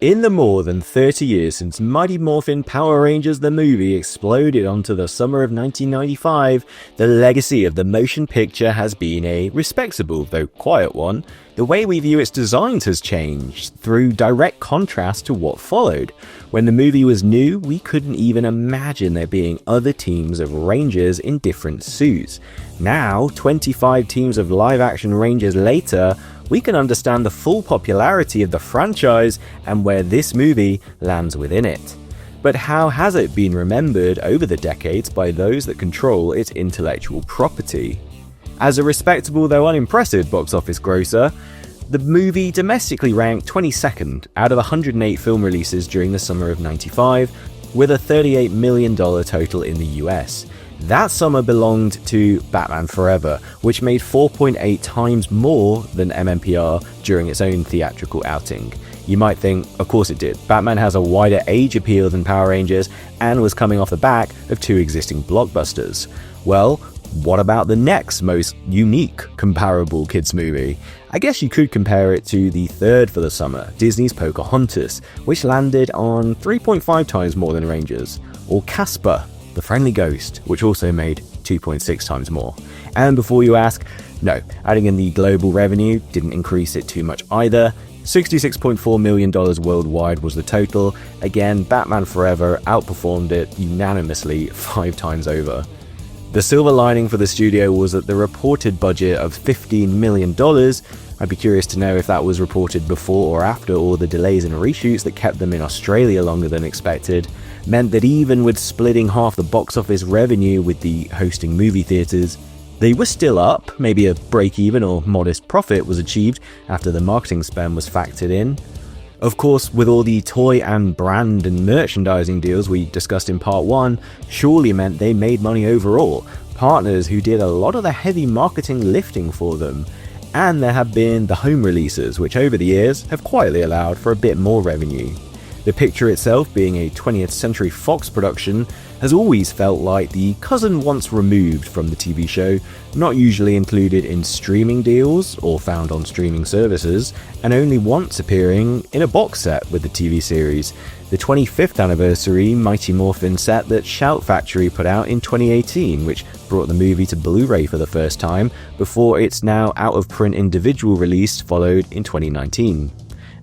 In the more than 30 years since Mighty Morphin Power Rangers the movie exploded onto the summer of 1995, the legacy of the motion picture has been a respectable, though quiet one. The way we view its designs has changed, through direct contrast to what followed. When the movie was new, we couldn't even imagine there being other teams of Rangers in different suits. Now, 25 teams of live-action Rangers later, we can understand the full popularity of the franchise and where this movie lands within it. But how has it been remembered over the decades by those that control its intellectual property? As a respectable though unimpressive box office grosser, the movie domestically ranked 22nd out of 108 film releases during the summer of '95, with a $38 million total in the US. That summer belonged to Batman Forever, which made 4.8 times more than MMPR during its own theatrical outing. You might think, of course it did. Batman has a wider age appeal than Power Rangers and was coming off the back of two existing blockbusters. Well, what about the next most unique comparable kids movie? I guess you could compare it to the third for the summer, Disney's Pocahontas, which landed on 3.5 times more than Rangers, or Casper, the Friendly Ghost, which also made 2.6 times more. And before you ask, no, adding in the global revenue didn't increase it too much either. $66.4 million worldwide was the total. Again, Batman Forever outperformed it unanimously 5 times over. The silver lining for the studio was that the reported budget of $15 million, I'd be curious to know if that was reported before or after all the delays and reshoots that kept them in Australia longer than expected, meant that even with splitting half the box office revenue with the hosting movie theaters, they were still up. Maybe a break-even or modest profit was achieved after the marketing spend was factored in. Of course, with all the toy and brand and merchandising deals we discussed in part 1, surely meant they made money overall, partners who did a lot of the heavy marketing lifting for them. And there have been the home releases, which over the years have quietly allowed for a bit more revenue. The picture itself, being a 20th Century Fox production, has always felt like the cousin once removed from the TV show, not usually included in streaming deals or found on streaming services, and only once appearing in a box set with the TV series, the 25th anniversary Mighty Morphin set that Shout Factory put out in 2018, which brought the movie to Blu-ray for the first time, before its now out-of-print individual release followed in 2019.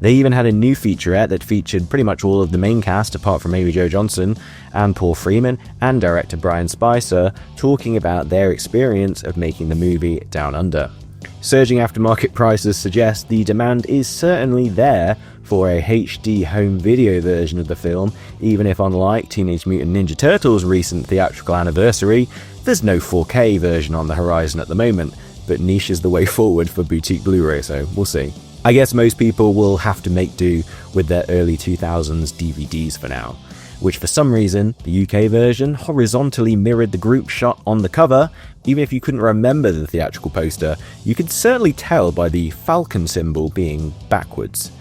They even had a new featurette that featured pretty much all of the main cast apart from Amy Jo Johnson and Paul Freeman and director Brian Spicer talking about their experience of making the movie Down Under. Surging aftermarket prices suggest the demand is certainly there for a HD home video version of the film, even if unlike Teenage Mutant Ninja Turtles' recent theatrical anniversary, there's no 4K version on the horizon at the moment, but niche is the way forward for boutique Blu-ray, so we'll see. I guess most people will have to make do with their early 2000s DVDs for now, which for some reason, the UK version horizontally mirrored the group shot on the cover. Even if you couldn't remember the theatrical poster, you could certainly tell by the falcon symbol being backwards.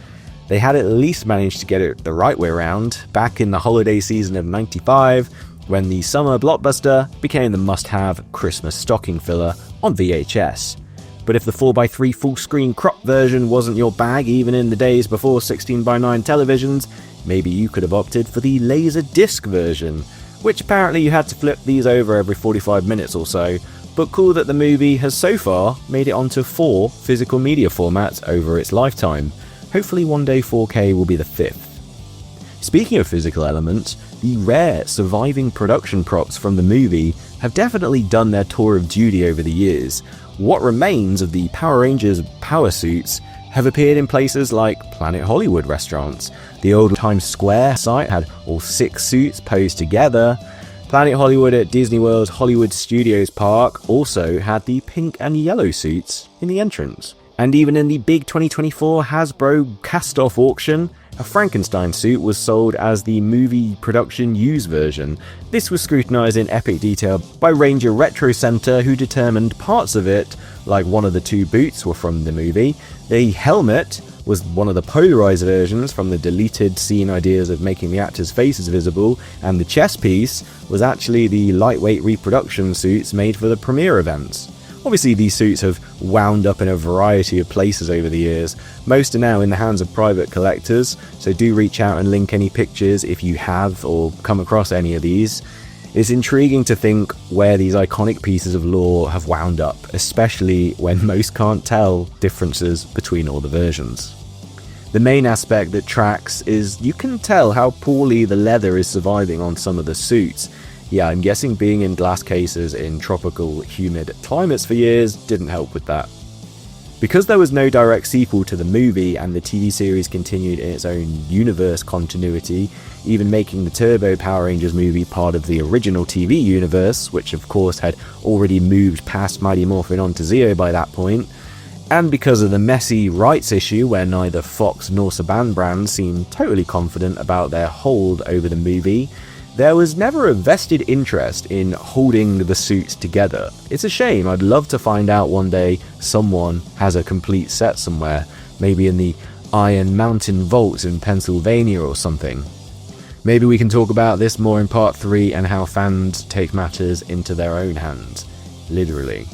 They had at least managed to get it the right way around back in the holiday season of '95, when the summer blockbuster became the must-have Christmas stocking filler on VHS. But if the 4x3 full-screen crop version wasn't your bag even in the days before 16:9 televisions, maybe you could have opted for the laser disc version, which apparently you had to flip these over every 45 minutes or so, but cool that the movie has so far made it onto 4 physical media formats over its lifetime. Hopefully one day 4K will be the 5th. Speaking of physical elements, the rare surviving production props from the movie have definitely done their tour of duty over the years. What remains of the Power Rangers power suits have appeared in places like Planet Hollywood restaurants. The old Times Square site had all 6 suits posed together. Planet Hollywood at Disney World's Hollywood Studios Park also had the pink and yellow suits in the entrance. And even in the big 2024 Hasbro cast-off auction, a Frankenstein suit was sold as the movie production used version. This was scrutinized in epic detail by Ranger Retro Center, who determined parts of it, like one of the 2 boots, were from the movie. The helmet was one of the polarized versions from the deleted scene ideas of making the actors' faces visible, and the chest piece was actually the lightweight reproduction suits made for the premiere events. Obviously, these suits have wound up in a variety of places over the years. Most are now in the hands of private collectors, so do reach out and link any pictures if you have or come across any of these. It's intriguing to think where these iconic pieces of lore have wound up, especially when most can't tell differences between all the versions. The main aspect that tracks is you can tell how poorly the leather is surviving on some of the suits. Yeah, I'm guessing being in glass cases in tropical, humid climates for years didn't help with that. Because there was no direct sequel to the movie and the TV series continued in its own universe continuity, even making the Turbo Power Rangers movie part of the original TV universe, which of course had already moved past Mighty Morphin onto Zeo by that point, and because of the messy rights issue where neither Fox nor Saban brands seemed totally confident about their hold over the movie, there was never a vested interest in holding the suits together. It's a shame. I'd love to find out one day someone has a complete set somewhere, maybe in the Iron Mountain Vaults in Pennsylvania or something. Maybe we can talk about this more in part 3 and how fans take matters into their own hands, literally.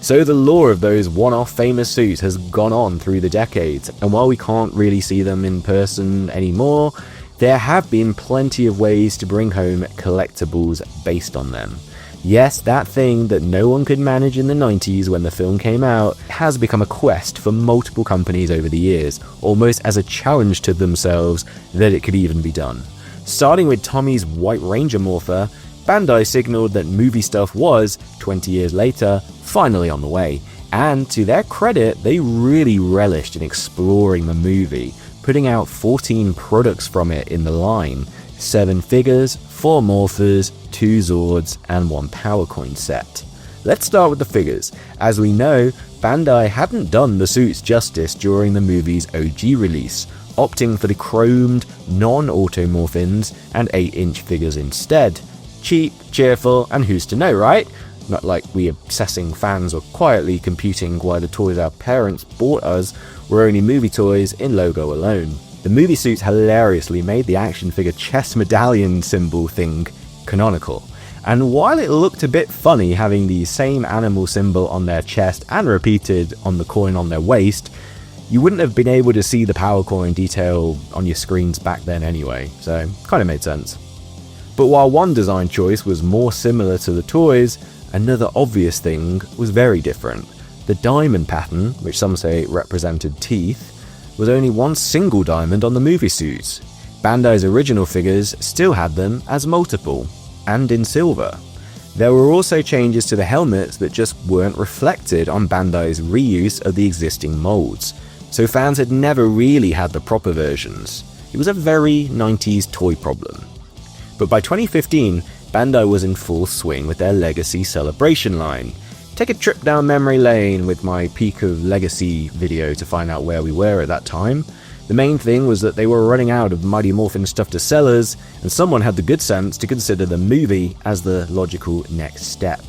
So the lore of those one-off famous suits has gone on through the decades, and while we can't really see them in person anymore, there have been plenty of ways to bring home collectibles based on them. Yes, that thing that no one could manage in the 90s when the film came out has become a quest for multiple companies over the years, almost as a challenge to themselves that it could even be done. Starting with Tommy's White Ranger Morpher, Bandai signaled that movie stuff was, 20 years later, finally on the way, and to their credit, they really relished in exploring the movie, putting out 14 products from it in the line, 7 figures, 4 Morphers, 2 Zords, and 1 Power Coin set. Let's start with the figures. As we know, Bandai hadn't done the suits justice during the movie's OG release, opting for the chromed, non-automorphins and 8-inch figures instead. Cheap, cheerful, and who's to know, right? Not like we obsessing fans were quietly computing why the toys our parents bought us were only movie toys in logo alone. The movie suits hilariously made the action figure chest medallion symbol thing canonical, and while it looked a bit funny having the same animal symbol on their chest and repeated on the coin on their waist, you wouldn't have been able to see the power coin detail on your screens back then anyway, so kinda made sense. But while one design choice was more similar to the toys, another obvious thing was very different. The diamond pattern, which some say represented teeth, was only one single diamond on the movie suits. Bandai's original figures still had them as multiple, and in silver. There were also changes to the helmets that just weren't reflected on Bandai's reuse of the existing molds, so fans had never really had the proper versions. It was a very 90s toy problem. But by 2015, Bandai was in full swing with their Legacy Celebration line. Take a trip down memory lane with my Peak of Legacy video to find out where we were at that time. The main thing was that they were running out of Mighty Morphin stuff to sell us, and someone had the good sense to consider the movie as the logical next step.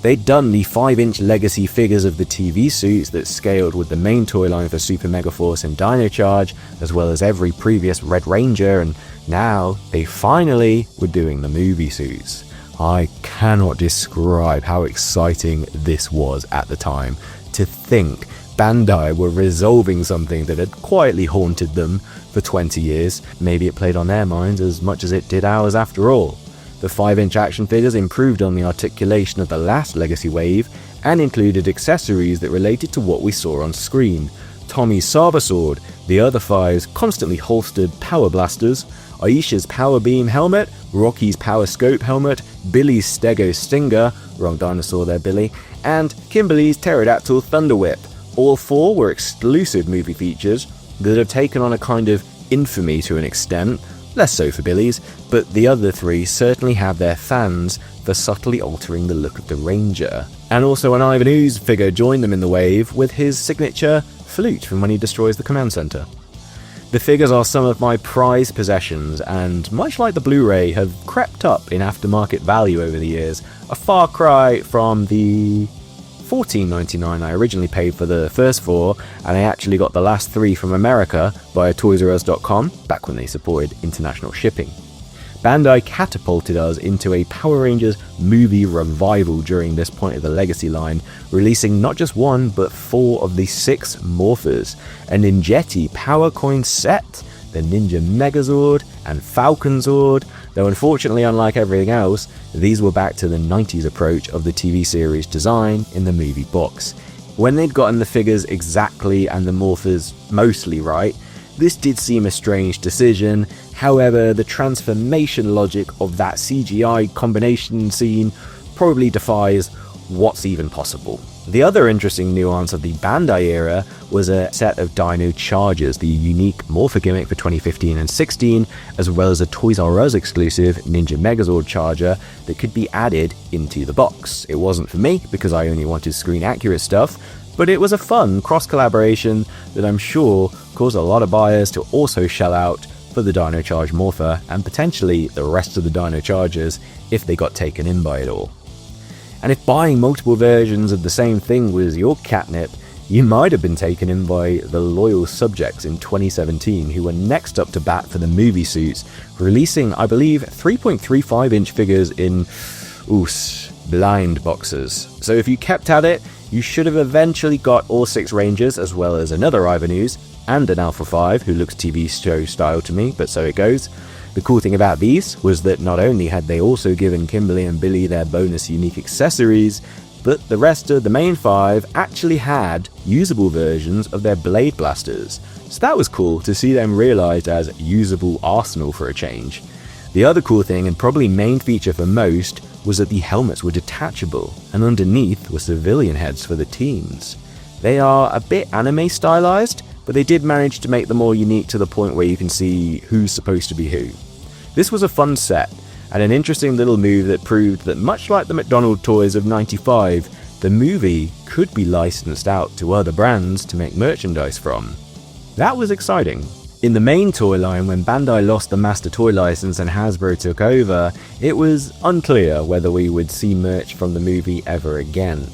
They'd done the 5-inch Legacy figures of the TV suits that scaled with the main toy line for Super Megaforce and Dino Charge, as well as every previous Red Ranger, and now they finally were doing the movie suits. I cannot describe how exciting this was at the time. To think Bandai were resolving something that had quietly haunted them for 20 years. Maybe it played on their minds as much as it did ours after all. The 5-inch action figures improved on the articulation of the last Legacy wave and included accessories that related to what we saw on screen. Tommy's Saber Sword, the other 5's constantly holstered power blasters, Aisha's Power Beam helmet, Rocky's Power Scope helmet, Billy's Stego Stinger, wrong dinosaur there Billy, and Kimberly's Pterodactyl Thunder Whip. All 4 were exclusive movie features that have taken on a kind of infamy to an extent, less so for Billy's, but the other 3 certainly have their fans for subtly altering the look of the Ranger. And also an Ivan Ooze figure joined them in the wave with his signature flute from when he destroys the command center. The figures are some of my prized possessions, and much like the Blu-ray, have crept up in aftermarket value over the years, a far cry from the $14.99 I originally paid for the first 4, and I actually got the last 3 from America via ToysRUs.com, back when they supported international shipping. Bandai catapulted us into a Power Rangers movie revival during this point of the Legacy line, releasing not just 1 but 4 of the 6 Morphers, a Ninjetti Power Coin set, the Ninja Megazord, and Falcon Zord, though unfortunately, unlike everything else, these were back to the 90s approach of the TV series design in the movie box. When they'd gotten the figures exactly and the Morphers mostly right, this did seem a strange decision. However, the transformation logic of that CGI combination scene probably defies what's even possible. The other interesting nuance of the Bandai era was a set of Dino Chargers, the unique Morpher gimmick for 2015 and 16, as well as a Toys R Us exclusive Ninja Megazord Charger that could be added into the box. It wasn't for me because I only wanted screen accurate stuff, but it was a fun cross-collaboration that I'm sure caused a lot of buyers to also shell out for the Dino Charge Morpher and potentially the rest of the Dino Chargers if they got taken in by it all. And if buying multiple versions of the same thing was your catnip, you might have been taken in by the loyal subjects in 2017 who were next up to bat for the movie suits, releasing, I believe, 3.35-inch figures in blind boxes. So if you kept at it, you should have eventually got all 6 Rangers, as well as another Ivanus and an Alpha 5 who looks TV show style to me, but so it goes. The cool thing about these was that not only had they also given Kimberly and Billy their bonus unique accessories, but the rest of the main 5 actually had usable versions of their blade blasters. So that was cool to see them realised as usable arsenal for a change. The other cool thing, and probably main feature for most, was that the helmets were detachable, and underneath were civilian heads for the teens. They are a bit anime stylized, but they did manage to make them more unique to the point where you can see who's supposed to be who. This was a fun set, and an interesting little move that proved that much like the McDonald's toys of 95, the movie could be licensed out to other brands to make merchandise from. That was exciting. In the main toy line, when Bandai lost the Master Toy license and Hasbro took over, it was unclear whether we would see merch from the movie ever again.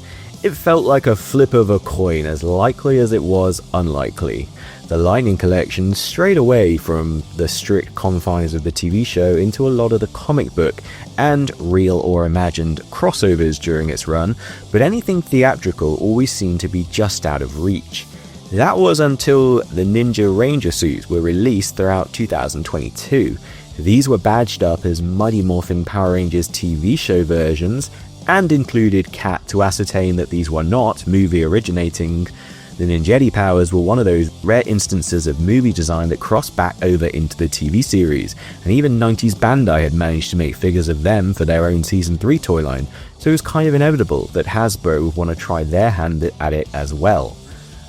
It felt like a flip of a coin, as likely as it was unlikely. The Lightning collection strayed away from the strict confines of the TV show into a lot of the comic book and real or imagined crossovers during its run, but anything theatrical always seemed to be just out of reach. That was until the Ninja Ranger suits were released throughout 2022. These were badged up as Mighty Morphin Power Rangers TV show versions and included Cat to ascertain that these were not movie originating. The Ninjetti powers were one of those rare instances of movie design that crossed back over into the TV series, and even 90s Bandai had managed to make figures of them for their own Season 3 toy line, so it was kind of inevitable that Hasbro would want to try their hand at it as well.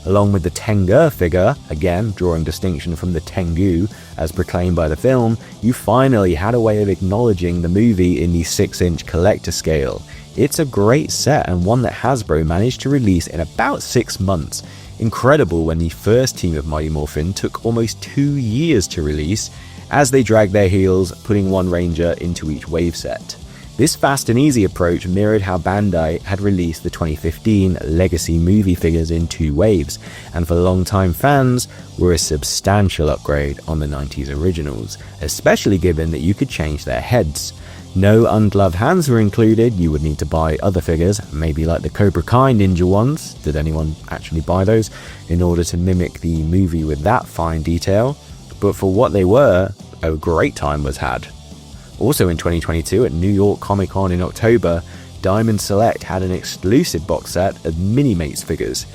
Along with the Tengu figure, again drawing distinction from the Tengu as proclaimed by the film, you finally had a way of acknowledging the movie in the 6-inch collector scale. It's a great set and one that Hasbro managed to release in about 6 months. Incredible when the first team of Mighty Morphin took almost 2 years to release, as they dragged their heels, putting one Ranger into each wave set. This fast and easy approach mirrored how Bandai had released the 2015 Legacy movie figures in 2 waves, and for longtime fans were a substantial upgrade on the 90s originals, especially given that you could change their heads. No ungloved hands were included. You would need to buy other figures, maybe like the Cobra Kai Ninja ones, did anyone actually buy those, in order to mimic the movie with that fine detail, but for what they were, a great time was had. Also in 2022 at New York Comic Con in October, Diamond Select had an exclusive box set of Minimates figures.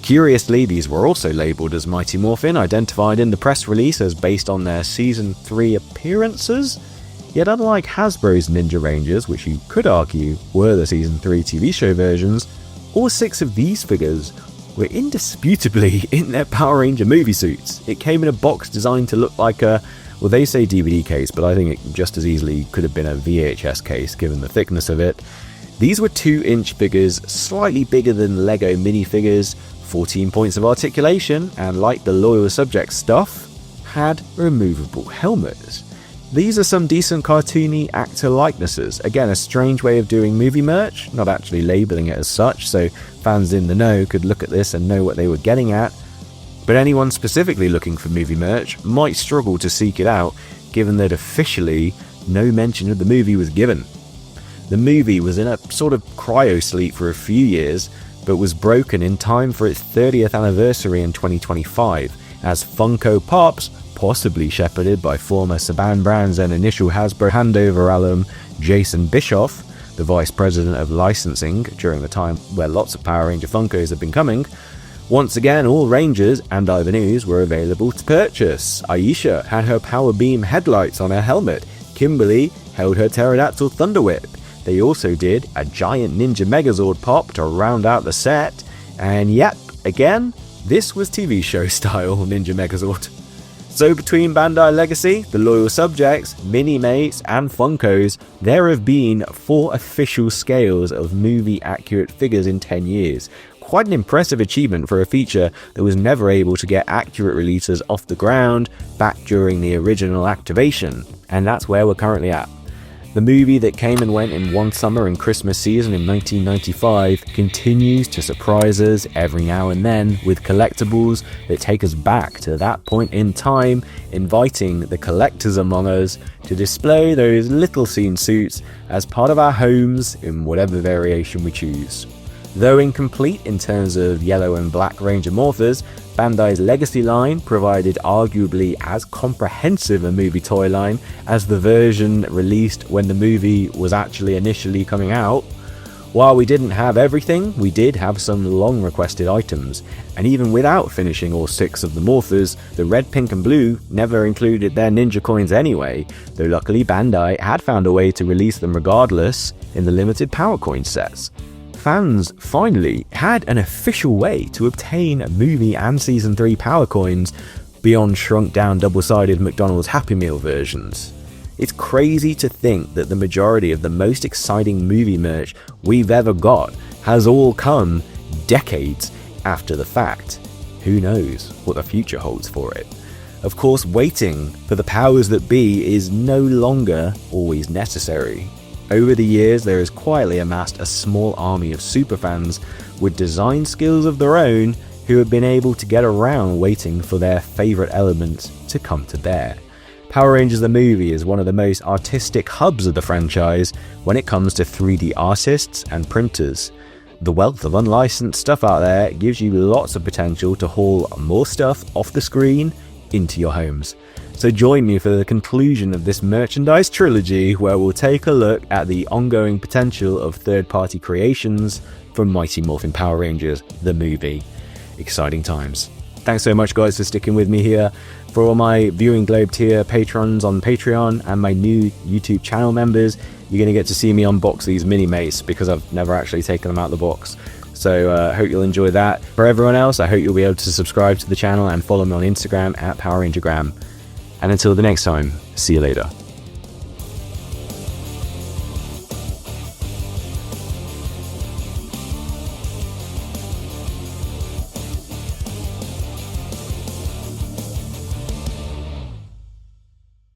Curiously, these were also labelled as Mighty Morphin, identified in the press release as based on their Season 3 appearances. Yet unlike Hasbro's Ninja Rangers, which you could argue were the Season 3 TV show versions, all 6 of these figures were indisputably in their Power Ranger movie suits. It came in a box designed to look like a, well, they say DVD case, but I think it just as easily could have been a VHS case given the thickness of it. These were 2-inch figures, slightly bigger than Lego minifigures, 14 points of articulation, and like the loyal subject stuff, had removable helmets. These are some decent cartoony actor likenesses. Again, a strange way of doing movie merch, not actually labelling it as such, so fans in the know could look at this and know what they were getting at. But anyone specifically looking for movie merch might struggle to seek it out, given that officially, no mention of the movie was given. The movie was in a sort of cryo-sleep for a few years, but was broken in time for its 30th anniversary in 2025, as Funko Pops, possibly shepherded by former Saban Brands and initial Hasbro handover alum Jason Bischoff, the vice president of licensing during the time where lots of Power Ranger Funkos have been coming. Once again, all Rangers and Ivanhoos were available to purchase. Aisha had her Power Beam headlights on her helmet. Kimberly held her Pterodactyl Thunder Whip. They also did a giant Ninja Megazord pop to round out the set. And yep, again, this was TV show style Ninja Megazord. So between Bandai Legacy, the Loyal Subjects, Minimates and Funkos, there have been 4 official scales of movie-accurate figures in 10 years. Quite an impressive achievement for a feature that was never able to get accurate releases off the ground back during the original activation. And that's where we're currently at. The movie that came and went in one summer and Christmas season in 1995 continues to surprise us every now and then with collectibles that take us back to that point in time, inviting the collectors among us to display those little scene suits as part of our homes in whatever variation we choose. Though incomplete in terms of yellow and black Ranger Morphers, Bandai's Legacy line provided arguably as comprehensive a movie toy line as the version released when the movie was actually initially coming out. While we didn't have everything, we did have some long requested items, and even without finishing all 6 of the Morphers, the red, pink and blue never included their ninja coins anyway, though luckily Bandai had found a way to release them regardless in the limited Power Coin sets. Fans finally had an official way to obtain movie and Season 3 Power Coins beyond shrunk down double-sided McDonald's Happy Meal versions. It's crazy to think that the majority of the most exciting movie merch we've ever got has all come decades after the fact. Who knows what the future holds for it? Of course, waiting for the powers that be is no longer always necessary. Over the years, there has quietly amassed a small army of superfans with design skills of their own who have been able to get around waiting for their favourite elements to come to bear. Power Rangers the movie is one of the most artistic hubs of the franchise when it comes to 3D artists and printers. The wealth of unlicensed stuff out there gives you lots of potential to haul more stuff off the screen into your homes. So join me for the conclusion of this merchandise trilogy where we'll take a look at the ongoing potential of third-party creations from Mighty Morphin Power Rangers, the movie. Exciting times. Thanks so much guys for sticking with me here. For all my Viewing Globe tier patrons on Patreon and my new YouTube channel members, you're going to get to see me unbox these Minimates because I've never actually taken them out of the box. So I hope you'll enjoy that. For everyone else, I hope you'll be able to subscribe to the channel and follow me on Instagram at PowerRangerGram. And until the next time, see you later.